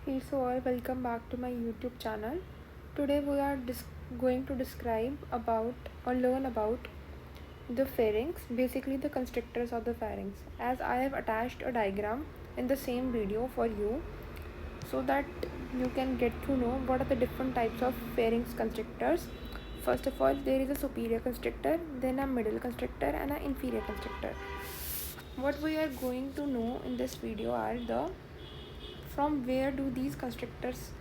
peace all, welcome back to my YouTube channel. Today we are going to describe about or learn about the pharynx, basically the constrictors of the pharynx, as I have attached a diagram in the same video for you so that you can get to know what are the different types of pharynx constrictors. First of all, there is a superior constrictor, then a middle constrictor and an inferior constrictor. What we are going to know in this video are the from where do these constrictors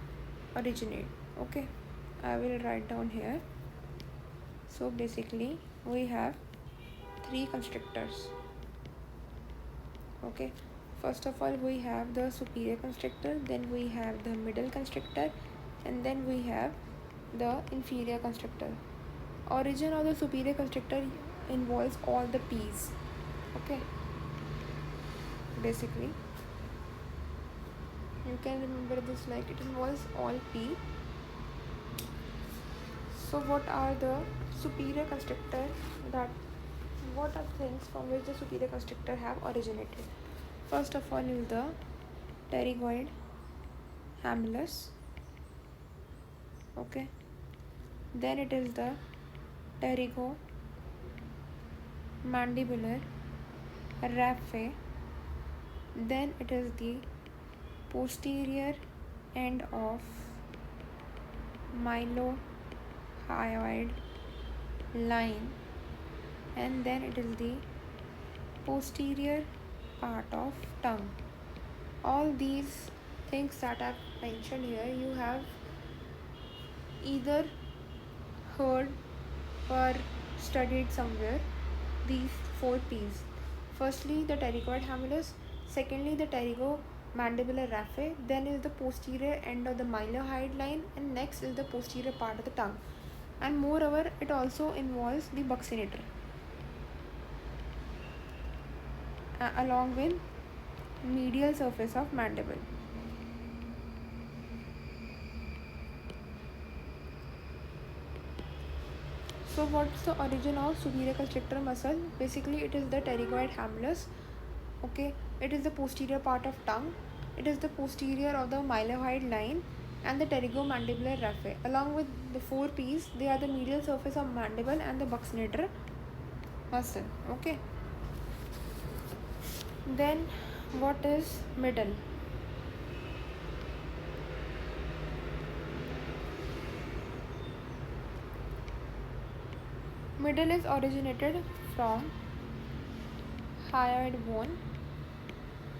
originate. Okay, I will write down here. So basically we have three constrictors. Okay, first of all we have the superior constrictor, then we have the middle constrictor, and then we have the inferior constrictor. Origin of the superior constrictor involves all the P's. Okay, basically you can remember this like it involves all P. So what are the superior constrictor, that what are things from which the superior constrictor have originated? First of all is the pterygoid hamulus. Okay, then it is the pterygomandibular raphe, then it is the posterior end of mylohyoid line, and then it is the posterior part of tongue. All these things that I've mentioned here you have either heard or studied somewhere. These four P's: firstly the pterygoid hamulus, secondly the pterygomandibular raphe, then is the posterior end of the mylohyoid line, and next is the posterior part of the tongue. And moreover it also involves the buccinator along with medial surface of mandible. So what's the origin of superior constrictor muscle? Basically it is the pterygoid hamulus. Okay, it is the posterior part of tongue, it is the posterior of the mylohyoid line, and the pterygomandibular raphe. Along with the four P's, they are the medial surface of mandible and the buccinator muscle. Okay, then what is middle? Middle is originated from hyoid bone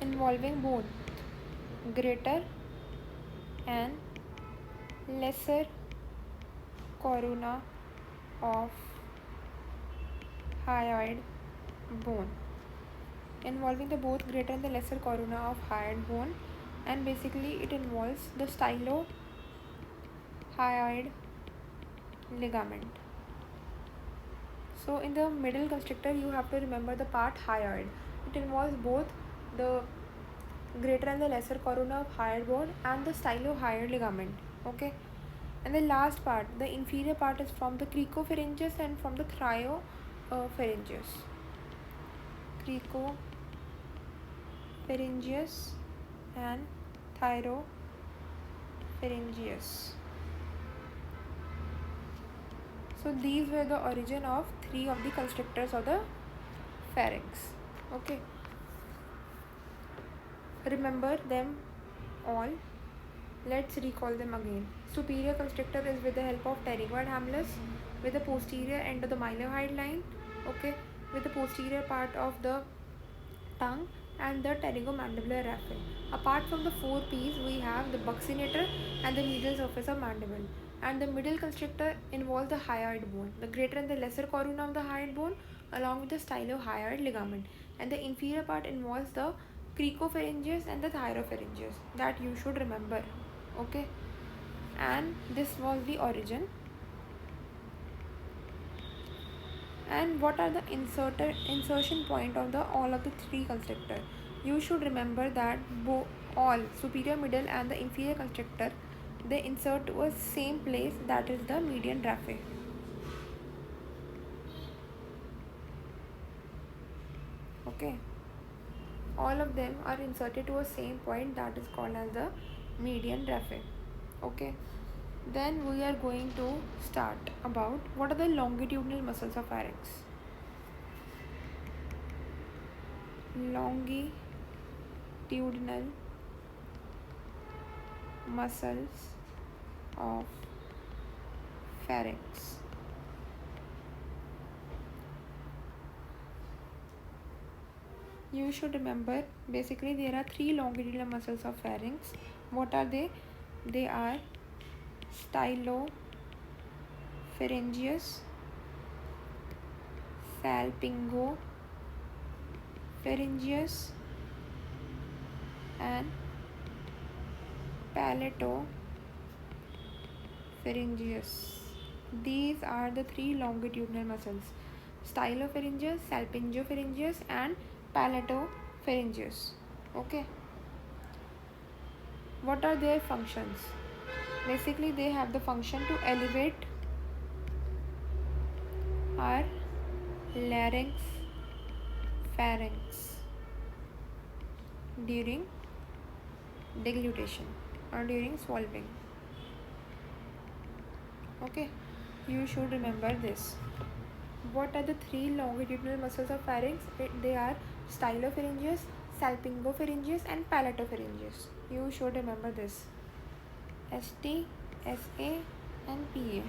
involving both greater and lesser corona of hyoid bone, involving the both greater and the lesser corona of hyoid bone, and basically it involves the stylohyoid ligament. So in the middle constrictor you have to remember the part hyoid. It involves both the greater and the lesser corona of hyoid bone and the stylohyoid ligament. Okay, and the last part, the inferior part, is from the cricopharyngeus and from the cricopharyngeus and thyropharyngeus. So these were the origin of three of the constrictors of the pharynx. Okay, remember them all. Let's recall them again. Superior constrictor is with the help of pterygoid hamulus, with the posterior end of the mylohyoid line, okay, with the posterior part of the tongue, and the pterygomandibular raphe. Apart from the four P's, we have the buccinator and the medial surface of mandible. And the middle constrictor involves the hyoid bone, the greater and the lesser corona of the hyoid bone, along with the stylohyoid ligament. And the inferior part involves the cricopharyngeus and the thyropharyngeus, that you should remember. Okay, and this was the origin. And what are the insertion point of the all of the three constrictor? You should remember that all superior, middle and the inferior constrictor, they insert to a same place, that is the median raphe. Okay, all of them are inserted to a same point, that is called as the median, raphe. Okay, then we are going to start about what are the longitudinal muscles of pharynx. Longitudinal muscles of pharynx. You should remember, basically there are three longitudinal muscles of pharynx. What are they? They are stylopharyngeus, salpingopharyngeus, and palatopharyngeus. These are the three longitudinal muscles: stylopharyngeus, salpingopharyngeus, and palatopharyngeus. Okay. What are their functions? Basically, they have the function to elevate our larynx, pharynx during deglutition or during swallowing. Okay, you should remember this. What are the three longitudinal muscles of pharynx? They are stylopharyngeus, salpingopharyngeus, and palatopharyngeus. You should remember this. ST, SA, and PA.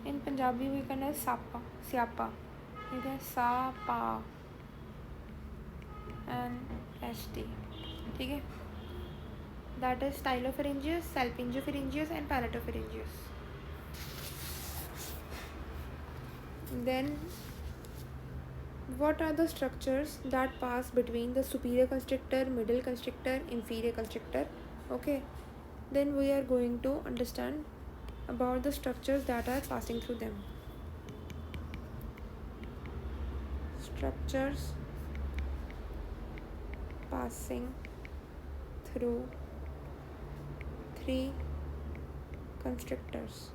In Punjabi we can have sapa, siapa. It is sapa and ST. Okay? That is stylopharyngeus, salpingopharyngeus, and palatopharyngeus. Then, what are the structures that pass between the superior constrictor, middle constrictor, inferior constrictor? Okay. Then we are going to understand about the structures that are passing through them. Structures passing through three constrictors.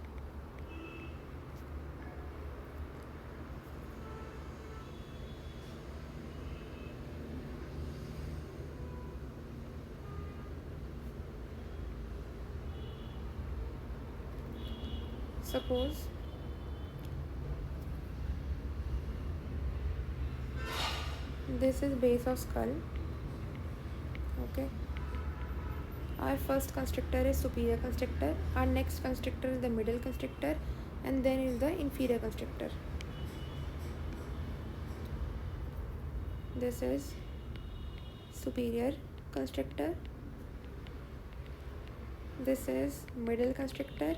Suppose this is base of skull. Okay. Our first constrictor is superior constrictor. Our next constrictor is the middle constrictor, and then is the inferior constrictor. This is superior constrictor. This is middle constrictor,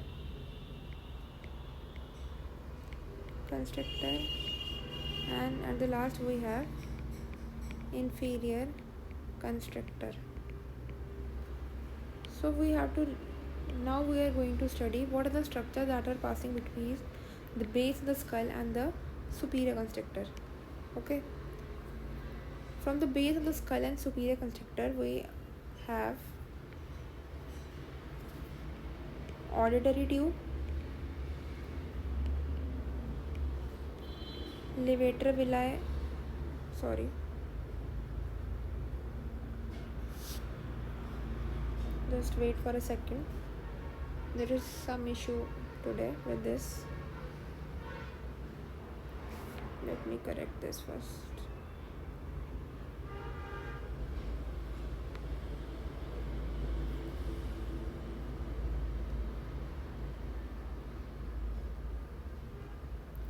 and at the last we have inferior constrictor. So we are going to study what are the structures that are passing between the base of the skull and the superior constrictor. Okay. From the base of the skull and superior constrictor we have auditory tube, levator villi, just wait for a second, there is some issue today with this. Let me correct this first.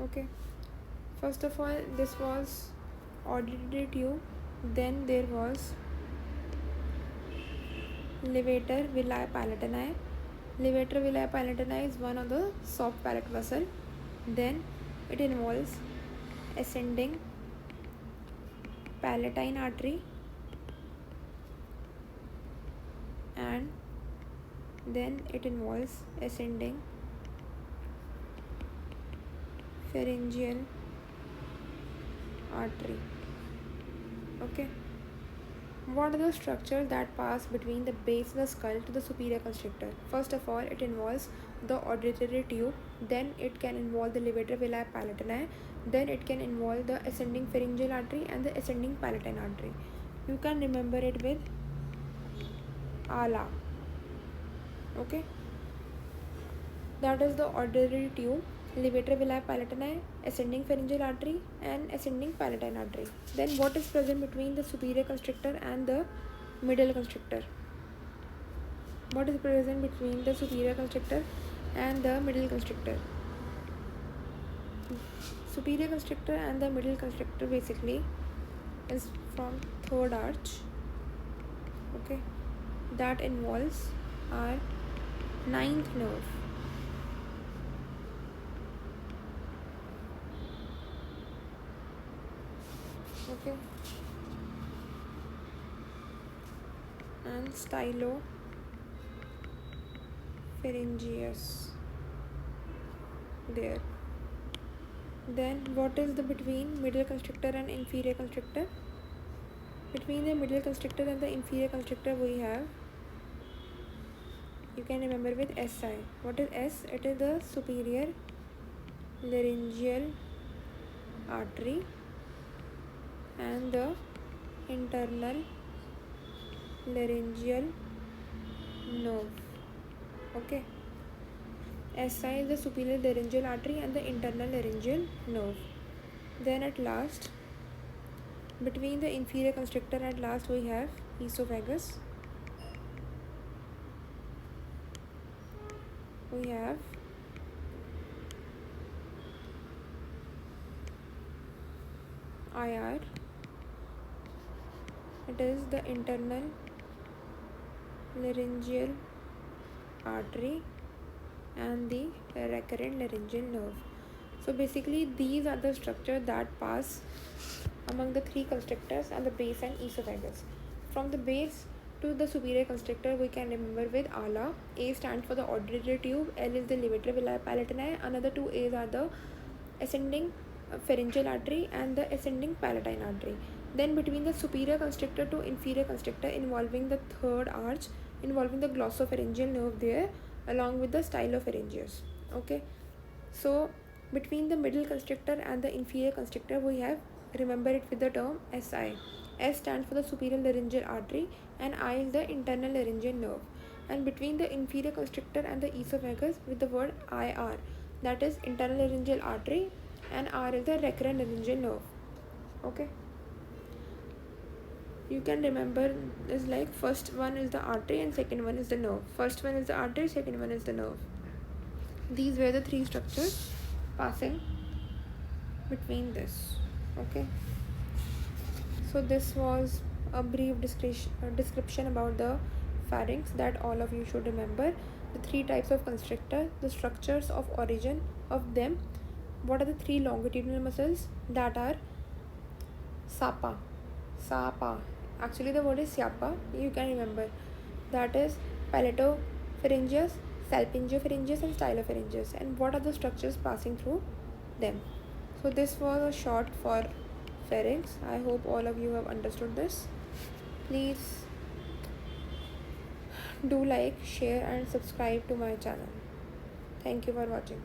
Okay, first of all, this was auditory tube, then there was levator villi palatini. Levator villi palatini is one of the soft palate vessel. Then it involves ascending palatine artery, and then it involves ascending pharyngeal artery. Okay. What are the structures that pass between the base of the skull to the superior constrictor? First of all, it involves the auditory tube, then it can involve the levator villi palatini, then it can involve the ascending pharyngeal artery and the ascending palatine artery. You can remember it with ALA. Okay, that is the auditory tube, levator villi palatini, ascending pharyngeal artery and ascending palatine artery. Then what is present between the superior constrictor and the middle constrictor? What is present between the superior constrictor and the middle constrictor? Superior constrictor and the middle constrictor basically is from third arch. Okay, that involves our ninth nerve. Okay, and stylopharyngeus there. Then what is the between middle constrictor and inferior constrictor? Between the middle constrictor and the inferior constrictor we have, you can remember with SI. What is S? It is the superior laryngeal artery and the internal laryngeal nerve. Okay, SI is the superior laryngeal artery and the internal laryngeal nerve. Then at last, between the inferior constrictor at last we have esophagus. We have IR. It is the internal laryngeal artery and the recurrent laryngeal nerve. So basically these are the structures that pass among the three constrictors and the base and esophagus. From the base to the superior constrictor we can remember with ALA. A stands for the auditory tube, L is the levator villi palatini, another two A's are the ascending pharyngeal artery and the ascending palatine artery. Then between the superior constrictor to inferior constrictor involving the third arch, involving the glossopharyngeal nerve there along with the stylopharyngeus. Okay, so between the middle constrictor and the inferior constrictor we have, remember it with the term SI. S stands for the superior laryngeal artery and I is the internal laryngeal nerve. And between the inferior constrictor and the esophagus with the word IR, that is internal laryngeal artery, and R is the recurrent laryngeal nerve. Okay, you can remember is like first one is the artery and second one is the nerve. First one is the artery, second one is the nerve. These were the three structures passing between this. Okay, so this was a brief description about the pharynx that all of you should remember. The three types of constrictor, the structures of origin of them, what are the three longitudinal muscles that are SAPA. Actually the word is SIAPA, you can remember. That is palatopharyngeus, salpingopharyngeus and stylopharyngeus, and what are the structures passing through them. So this was a short for pharynx. I hope all of you have understood this. Please do like, share and subscribe to my channel. Thank you for watching.